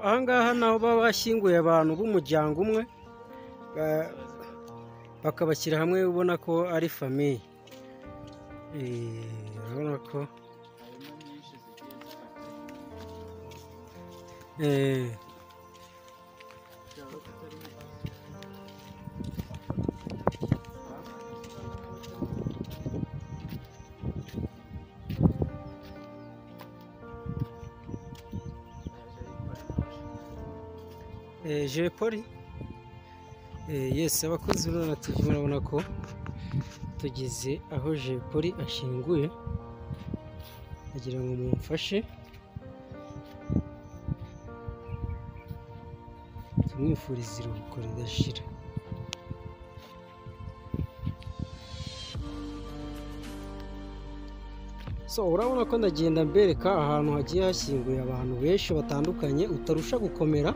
ahangaha naho baba bashyinguye abantu b'umuryango umwe bakabashyira hamwe ubona ko ari famiye. Urabona ko Jay Polly, yes, abakozi b'Urunana TV murabona ko tugeze aho Jay Polly ashyinguye, agira ngo mumfashe tumwifurize iruhuko ridashira. So urabona ko ndagenda mbereka ahantu hagiye hashyinguye abantu benshi batandukanye, utarusha gukomera,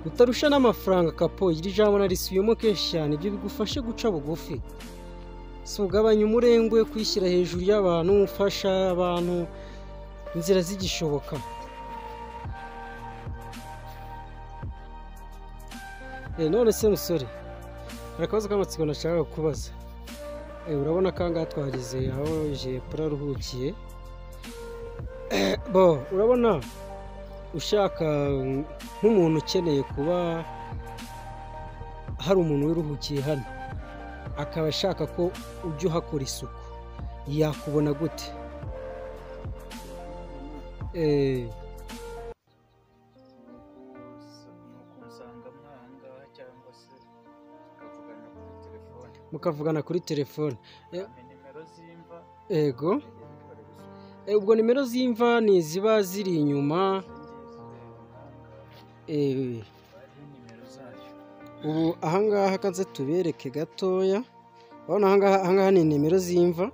utarusha n'amafaranga kapo. Iri jambo narisubiyemo kenshi cyane, ibyo bigufashe guca bugufi. So ugabanya umurengwe, kwishyira hejuru y'abantu, ufasha abantu inzira zigishoboka. None se musore, hari akabazo k'amatsiko nashaka kukubaza. Urabona ko ahangaha twageze aho Jay Polly aruhukiye. Urabona ushaka nk'umuntu ukeneye kuba hari umuntu wiruhukiye hano, akaba ashaka ko ujya uhakora isuku, yakubona gute? Mukavugana kuri telefone. Ego, ubwo nimero z'imva ni ziba ziri inyuma. Ubu ahangaha kaze tubereke gatoya. Urabona ahangaha ni nimero z'imva.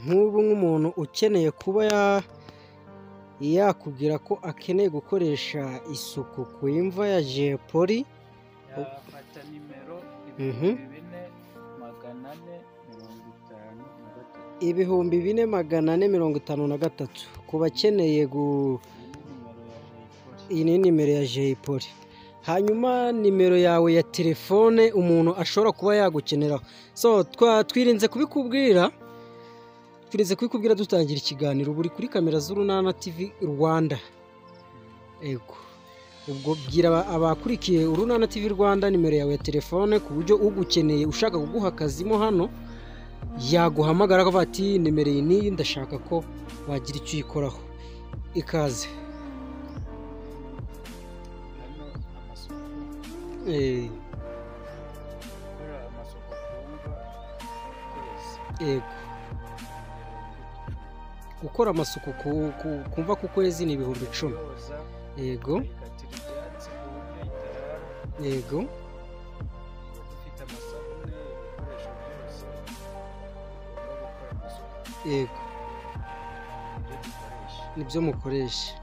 Nk'ubu nk'umuntu ukeneye kuba yakubwira ko akeneye gukoresha isuku ku imva ya Jay Polly, yafata nimero 2453 ku bakeneye iyi ni nimero ya Jay Polly. Hanyuma nimero yawe ya telefone umuntu ashobora kuba yagukeneraho. So twirinze kubikubwira dutangira ikiganiro. Buri kuri kamera z'Urunana TV Rwanda. Ego, ubwo bwira abakurikiye Urunana TV Rwanda nimero yawe ya telefone, ku buryo ugukeneye ushaka kuguha akazimo hano yaguhamagara akavuga ati nimero iyi niyi, ndashaka ko wagira icyo uyikoraho. Ikaze. Gukora amasuku kumva ku kwezi ni 10,000. Yego. Yego. Yego. Nibyo mukoresha.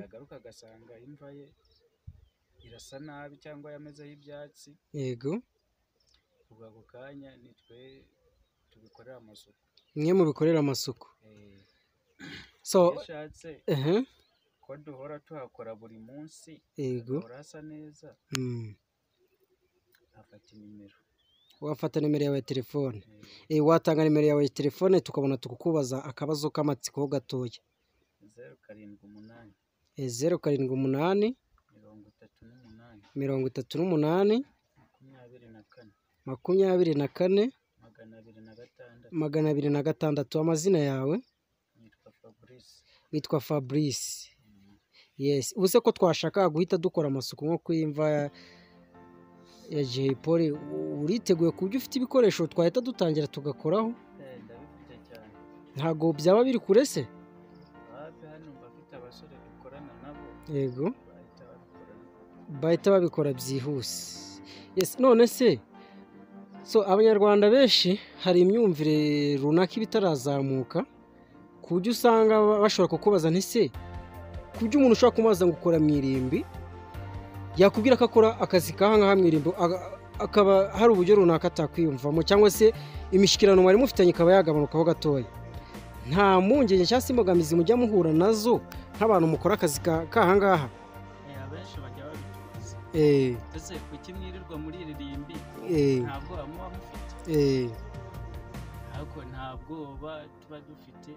Agaruka agasanga imva ye irasa nabi cyangwa yamezeho ibyatsi. Yego. Ubwo ako kanya nitwe tubikorera amasuku. Mwe mubikorera amasuku. So yashatse ko duhora tuhakora buri munsi. Yego. Urasa neza. Afata nimero. Wafata nimero yawe ya telefone. Watanga nimero yawe ya telefone tukabona tukukubaza akabazo k'amatsiko gatoya. 078 38 24 206. Amazina yawe? Witwa Fabrice. Yes, ubuse ko twashaka guhita dukora amasuku nko kwimva ya Jay Polly, uriteguye kubyo ufite ibikoresho twahita dutangira tugakoraho? Ndabifite cyane. Ntago byaba biri kure se? Hano bafite abasore dukorana nabo. Yego. Bahita babikora byihuse. Yes, none se abanyarwanda benshi hari imyumvire runaka ibitarazamuka, ku buryo usanga bashobora kukubaza nti se ku buryo umuntu ushobora kumubaza ngo ukora mu irimbi, yakubwira ko akora akazi kahangaha mu irimbi akaba hari uburyo runaka atakwiyumvamo cyangwa se imishyikirano mwari mufitanye ikaba yagabanukaho gatoya, nta mpungenge cyangwa se imbogamizi mujya muhura nazo nk'abantu mukora akazi k'ahangaha? abenshi bajya babitubaza ndetse kuki mwirirwa muri iri rimbi nta bwoba muba mufite, ariko nta bwoba tuba dufite.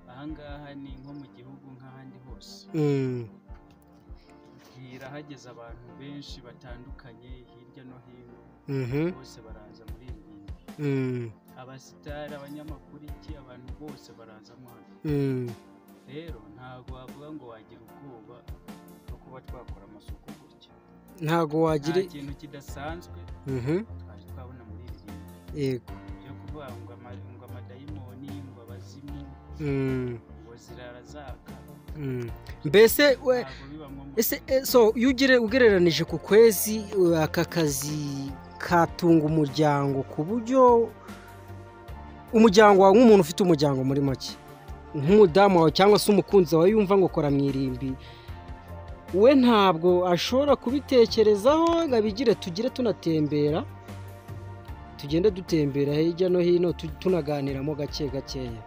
Ahangaha ni nko mu gihugu nk'ahandi hose, hageze abantu benshi batandukanye hirya no hino, bose baraza muri iri rimbi, abasitari, abanyamakuru, iki, abantu bose barazamo hano. Rero ntabwo wavuga ngo wagira ubwoba no kuba twakora amasuku gutya, ntabwo wagira ikintu kidasanzwe twaje twabona muri iri rimbi. Yego, byo kuvuga ngo amadayimoni, ngo abazimu, ngo zirara zaka, mbese so iyo ugereranije ku kwezi aka kazi katunga umuryango ku buryo umuryango wawe, nk'umuntu ufite umuryango muri make, nk'umudamu wawe cyangwa se umukunzi wawe yumva ngo kora mu irimbi, we ntabwo ashobora kubitekerezaho ngo abigire tugire tunatembera, tugende dutembera hirya no hino tunaganiramo gake gakeya?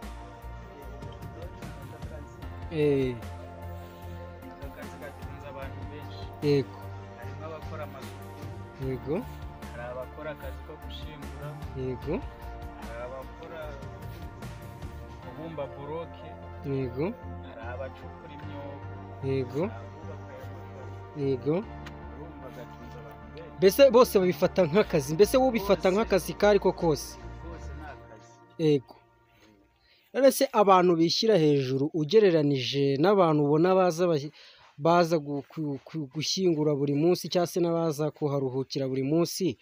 akazi gatunze abantu benshi. Yego, harimo abakora amasuku, yego, hari abakora akazi ko gushingura, yego, hari abakora kubumba buroke, yego, hari abacukura imyobo, yego, yego. urumva gatunze abantu benshi. Mbese bose babifata nk'akazi, mbese wowe ubifata nk'akazi kari ko kose? Bose ni akazi. Yego. Rero se abantu bishyira hejuru ugereranije n'abantu ubona baza gushyingura buri munsi cyangwa se n'abaza kuharuhukira buri munsi,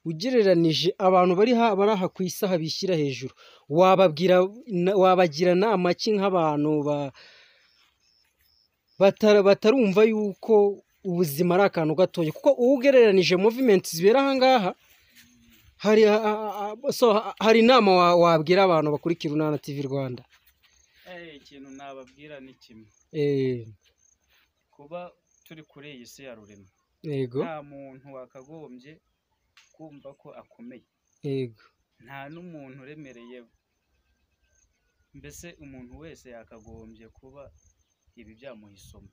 ugereranije abantu bari aha ku isaha bishyira hejuru, wabagira inama ki nk'abantu batarumva yuko ubuzima ari akantu gatoya? Kuko ugereranije movement zibera ahangaha, hari inama wabwira abantu bakurikira Urunana TV Rwanda? Ikintu nababwira ni kimwe, kuba turi kuri iyi si ya rurema, yego, nta muntu wakagombye kumva ko akomeye, yego, nta n'umuntu uremereye, mbese umuntu wese yakagombye kuba ibi byamuha isomo.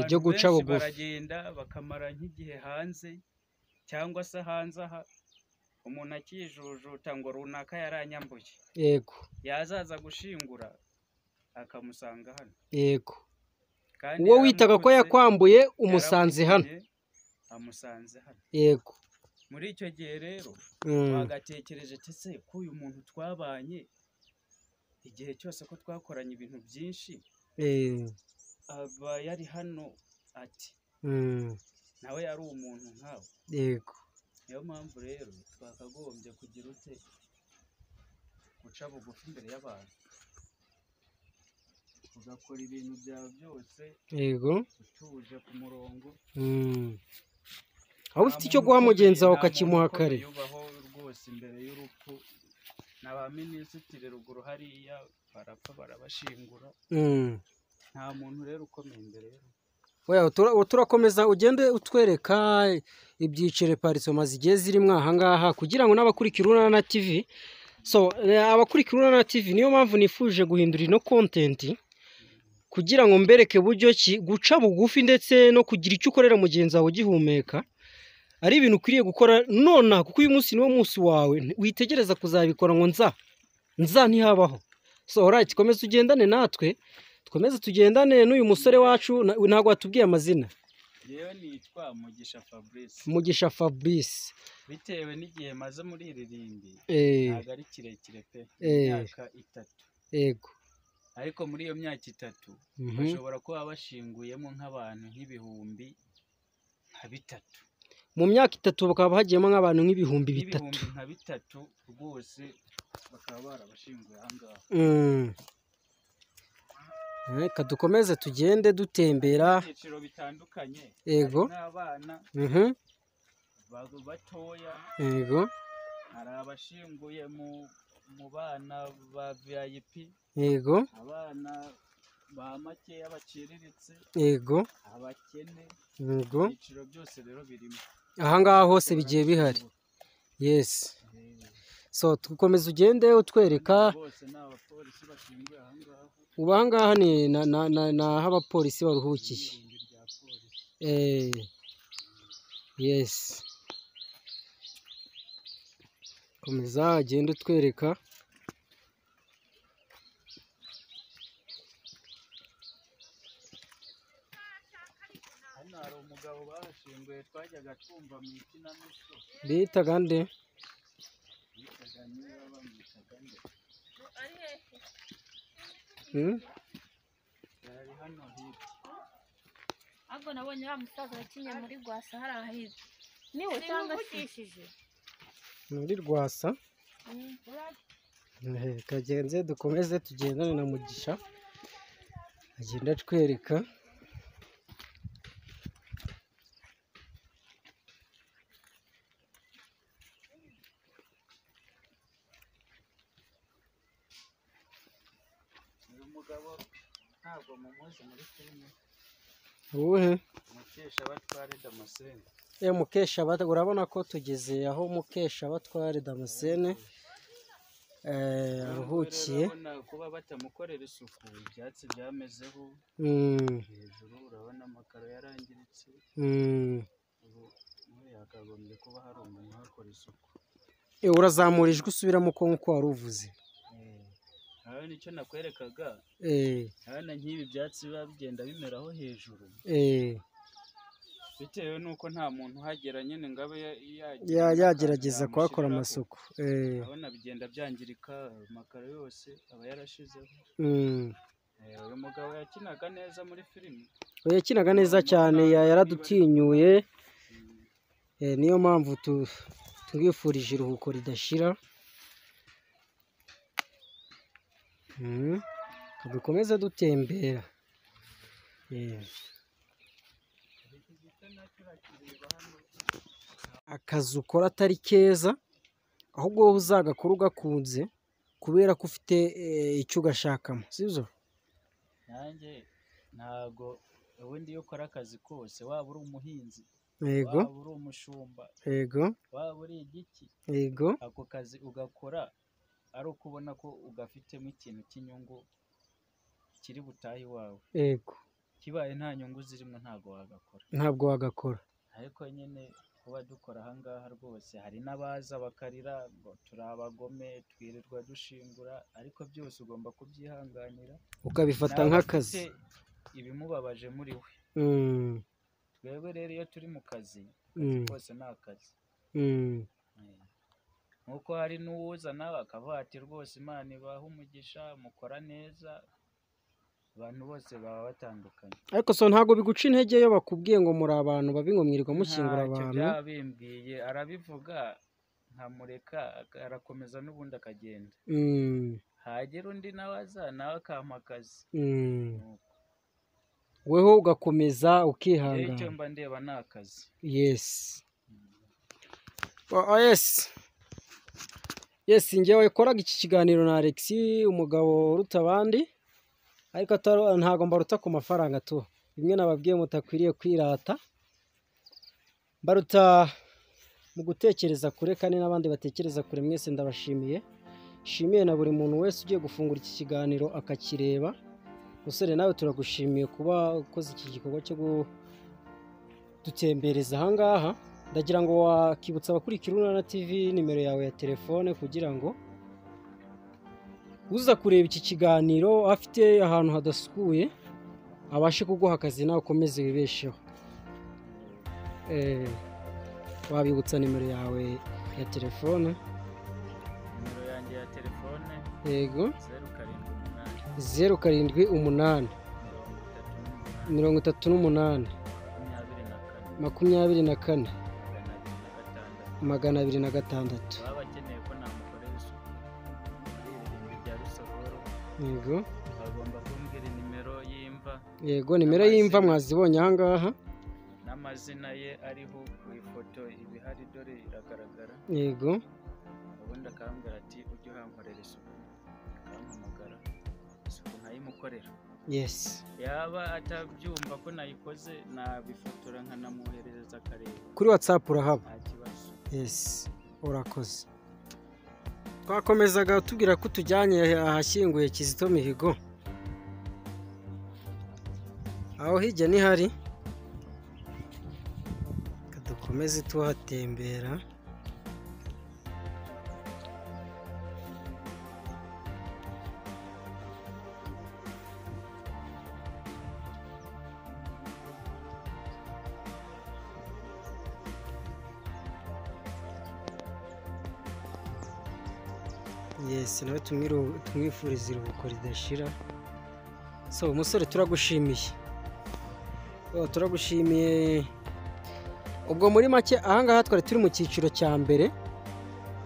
byo guca bugufi, baragenda bakamara nk'igihe hanze, cyangwa se hanze aha umuntu akijujuta ngo runaka yaranyambuye, yego, yazaza gushingura akamusanga hano, yego, uwo witaga ko yakwambuye umusanze hano, amusanze hano, yego. muri icyo gihe rero wagatekereje se ko uyu muntu twabanye igihe cyose ko twakoranye ibintu byinshi, aba yari hano ati nawe yari umuntu nkawe. Yego, niyo mpamvu rero twakagombye kugira ute guca bugufi imbere y'abantu, ugakora ibintu byawe byose, yego, utuje ku murongo, aho ufite icyo guha mugenzi wawe ukakimuha kare. yubaho rwose imbere y'urupfu, na ba minisitiri ruguru hariya barapfa barabashingura, nta muntu rero ukomeye imbere y'urupfu. Turakomeza ugende utwereka ibyiciro parisoma zigiye zirimo ahangaha kugira ngo n'abakurikira Urunana TV, abakurikira Urunana TV niyo mpamvu nifuje guhindura ino content kugira ngo mbereke buryo ki guca bugufi ndetse no kugira icyo ukorera mugenzi wawe ugihumeka ari ibintu ukwiriye gukora nona, kuko uyu munsi niwo munsi wawe, witegereza kuzabikora ngo nza ntihabaho. Alright, komeza ugendane natwe, twemeze tugendane n'uyu musore wacu. Ntabwo watubwiye amazina? Yewe nitwa Mugisha Fabrice. Mugisha Fabrice, bitewe n'igihe maze muri iri rimbi ntabwo ari kirekire pe, imyaka 3. Yego, ariko muri iyo myaka 3 bashobora kuba bashinguyemo nk'abantu nk'ibihumbi nka 3. mu myaka 3 bakaba hagiyemo nk'abantu nk'ibihumbi 3 nka 3 rwose, bakaba barabashinguye ahangaha. Reka dukomeze tugende dutembera ibyiciro bitandukanye. Yego, n'abana batoya, yego, hari abashinguye mu bana ba VIP, yego, abana ba makeya baciriritse, yego, abakene, yego, ibyiciro byose rero birimo. ahangaha hose bigiye bihari. Yes, so tukomeza ugende utwereka. Ubu ahangaha ni aho abapolisi baruhukiye. Yes, komeza agende utwereka. Hano hari umugabo bahashinguye twajyaga twumva mu ikinamico bitaga nde? bitaga niba bamwitaga nde? Yari hano hirya. Ahubwo nabonye wa musaza wakinye muri Rwasa hari ahirya. Niwe cyangwa ashishije? Muri Rwasa. Kagenze dukomeze tugendane na Mugisha agenda atwereka. Uyu mugabo ntabwo mumuzi muri filime. Uwuhe? Mukeshabatware Damascene. Mukeshabatware, urabona ko tugeze aho Mukeshabatware Damascene aruhukiye. Urabona kuba batamukorera isuku, ibyatsi byamezeho hejuru, urabona amakaro yarangiritse. Ubu yakagombye kuba hari umuntu uhakora isuku. Urazamura ijwi usubiramo ko nk'uko wari uvuze. Aha nicyo nakwerekaga. Urabona nk'ibi byatsi biba bigenda bimeraho hejuru, bitewe n'uko nta muntu uhagera nyine ngo abe yagerageza kuhakora amasuku. Urabona bigenda byangirika, amakaro yose aba yarashizeho. Uyu mugabo yakinaga neza muri filime. Yakinaga neza cyane, yaradutinyuye. Niyo mpamvu tubifurije iruhuko ridashira. Dukomeze dutembera. Akazi ukora atari keza, ahubwo wowe uzagakora ugakunze kubera ko ufite icyo ugashakamo, sibyo? Nanjye ntabwo ubundi iyo ukora akazi kose, waba uri umuhinzi, yego, waba uri umushumba, yego, waba uri igiki, yego, ako kazi ugakora ari uko ubona ko ugafitemo ikintu cy'inyungu kiri butahe iwawe. Yego, kibaye nta nyungu zirimo ntabwo wagakora. Ariko nyine kuba dukora ahangaha rwose, hari n'abaza bakarira ngo turi abagome, twirirwa dushingura, ariko byose ugomba kubyihanganira ukabifata nk'akazi. Ibimubabaje muri we. Twebwe rero iyo turi mu kazi, kose ni akazi. Nkuko hari n'uwuzana akavuga ati rwose Imana ibaha umugisha, mukora neza. Abantu bose baba batandukanye. Ariko so ntabwo biguca intege iyo bakubwiye ngo muri abantu babi, ngo mwirirwa mushyingura abantu. Ntacyo byabimbwiye, arabivuga nkamureka, arakomeza n'ubundi akagenda. Hagera undi nawe aza, nawe akampa akazi. Weho ugakomeza ukihangana. Icyo mba ndeba ni akazi. Yes. Yes, njyewe wakoraga iki kiganiro na Alex, umugabo uruta abandi, ariko ntabwo mbaruta ku mafaranga tu. Bimwe nababwiye mutakwiriye kwirata, mbaruta mu gutekereza kure, kandi n'abandi batekereza kure. Mwese ndabashimiye. Shimiye na buri muntu wese ugiye gufungura iki kiganiro akakireba. Musore nawe turagushimiye kuba ukoze iki gikorwa cyo dutembereza ahangaha. Ndagira ngo wakibutsa abakurikira Urunana TV nimero yawe ya telefone, kugira ngo uza kureba iki kiganiro afite ahantu hadasukuye abashe kuguha akazi nawe ukomeze wibesheho. Wabibutsa nimero yawe ya telefone? Nimero yanjye ya telefone, yego, 078 38 24 206. baba bakeneye ko namukorera isuku muri ibi bya Rusagoro. Yego, bagomba kumbwira nimero y'imva. Yego, nimero y'imva mwazibonye ahangaha, n'amazina ye ariho ku ifoto ibihari, dore iragaragara. Yego, ubundi akambwira ati ujye uhankorera isuku, akampamagara isuku nkayimukorera. yes Yaba atabyumva ko nayikoze nabifotora nkanamuhereza akareba. kuri WhatsApp urahaba? Nta kibazo. yes urakoze. Twakomezaga tubwira ko tujyanye ahashyinguye Kizito Mihigo, aho hirya ni hari, dukomeze tuhatembera. yes nawe tumwifuriza iruhuko ridashira. So umusore turagushimiye, turagushimiye. Ubwo muri make ahangaha twari turi mu cyiciro cya mbere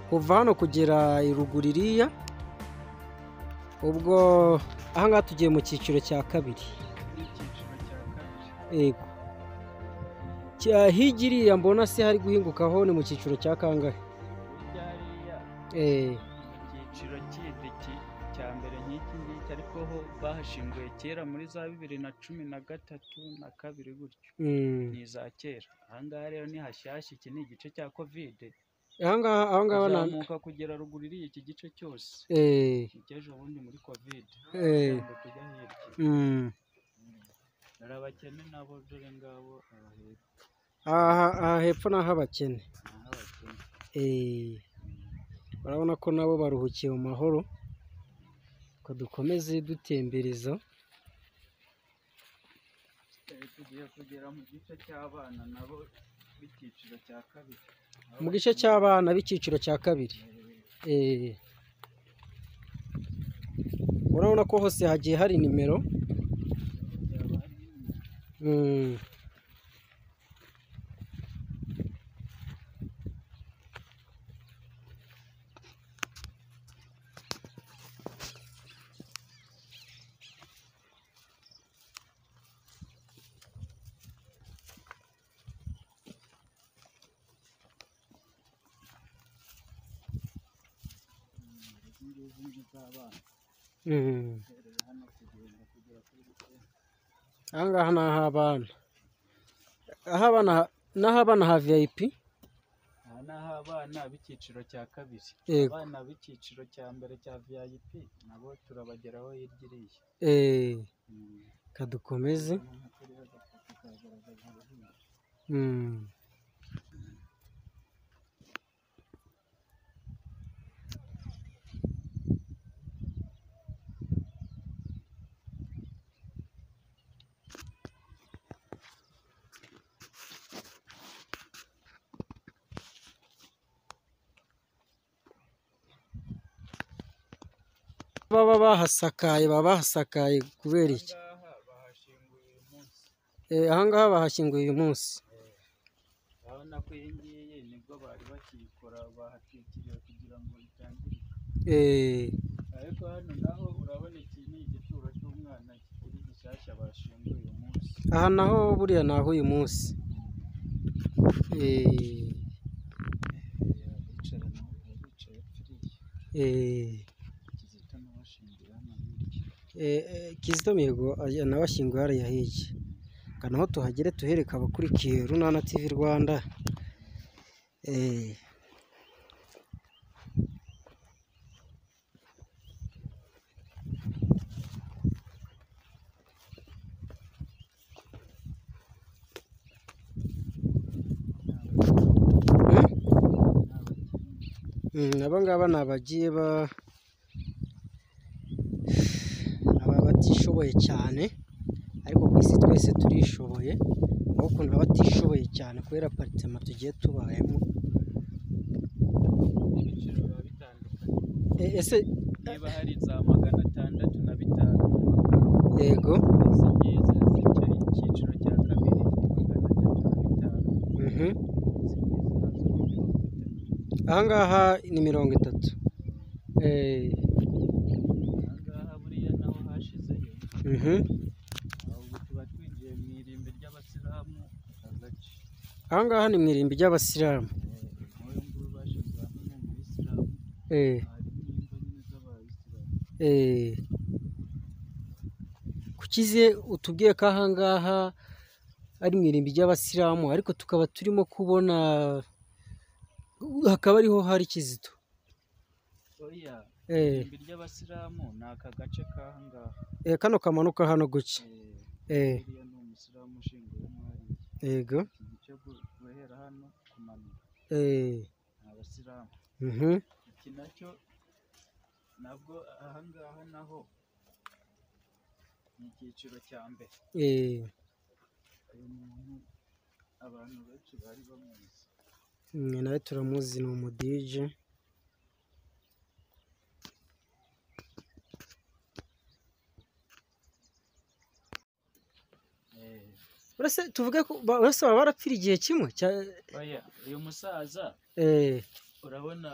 kuva hano kugera iruguru iriya. Ubwo ahangaha tugiye mu cyiciro cya kabiri. Yego hirya iriya mbona se hari guhingukaho ni mu cyiciro cya kangahe? Icyiciro kindi cya mbere nk'iki ngiki, ariko ho bahashinguye kera muri za 2013 na 2 gutyo. Ni za kera. Ahangaha rero ni hashyashya, iki ni igice cya covid. ahangaha namuka kugera ruguru iriya iki gice cyose icyejo bundi muri covid kujya hirya. Dore abakene nabo, dore ngabo aha hepfo naho abakene. Urabona ko nabo baruhukiye mu mahoro, ko dukomeze dutembereza. Tugiye kugera mu gice cy'abana nabo b'icyiciro cya kabiri. Mu gice cy'abana b'icyiciro cya kabiri. Urabona ko hose hagiye hari nimero. Ahangaha ni ah'abana. N'ah'abana ha VIP. Aha ni ah'abana b'icyiciro cya kabiri. Abana b'icyiciro cya mbere cya VIP nabo turabageraho hirya iriya. Kadukomeze. Baba bahasakaye kubera iki? Ahangaha bahashyinguye uyu munsi. Urabona ko iyi ngiyi nibwo bari bakiyikora, bahatwikiriye kugira ngo itangirike. Ariko hano naho urabona iki ni igituro cy'umwana kikiri gishyashya bashyinguye uyu munsi. Aha naho buriya naho uyu munsi. Kizito Mihigo nawe ashyinguye hariya hirya. Naho tuhagere tuhereka abakurikiye Runana TV Rwanda. Aba ngaba ni abagiye batishoboye cyane, ariko ku isi twese turishoboye, aho ukuntu abatishoboye cyane kubera aparitema tugiye tubayemo. Ese niba hari za 605. Yego. Icyiciro cya kabiri 305. Ahangaha ni 30. Ahangaha buriya naho hashizeyo. Ahubwo tuba twinjiye mu irimbi ry'abasilamu agace. Ahangaha ni mu irimbi ry'abasilamu. Nk'uyu nguyu bashize hamwe n'umuyisilamu. Harimo imva nyine z'abayisilamu. ubushize utubwiye ko aha ngaha ari mu irimbi ry'abasilamu ariko tukaba turimo kubona hakaba ariho hari Kizito. Oya, irimbi ry'abasilamu ni aka gace k'aha ngaha. Kano kamanuka hano guca. Uriya ni umusilamu ushinguye mwari. Yego. Iki gice guhera hano kumanuka. Ni abasilamu. Iki nacyo nabwo aha ngaha naho ni icyiciro cya mbere. Uyu muntu abantu benshi bari bamuzi. Nawe turamuzi, ni umudije. Uretse tuvuge ko bose baba barapfira igihe kimwe. Oya, uyu musaza urabona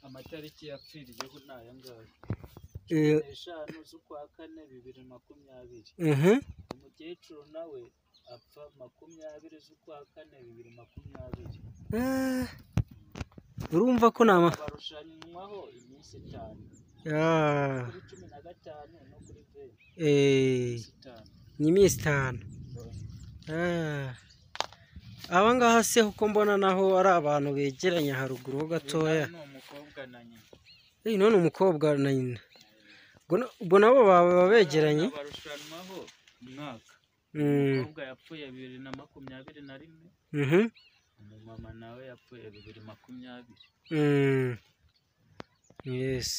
amatariki yapfiriyeho ni aya ngaya. 15 z'ukwa kane 2020. Umukecuru nawe apfa 20 z'ukwa kane 2020. Urumva ko barushanwaho iminsi 5. Kuri 15 no kuri 20. Ni iminsi 5. Aba ngaha se uko mbona naho ari abantu begeranye haruguru ho gatoya. None umukobwa na nyina. Ubwo nabo baba begeranye. Barushanwaho umwaka. Umukobwa yapfuye 2021. Umumama nawe yapfuye 2020. Yes.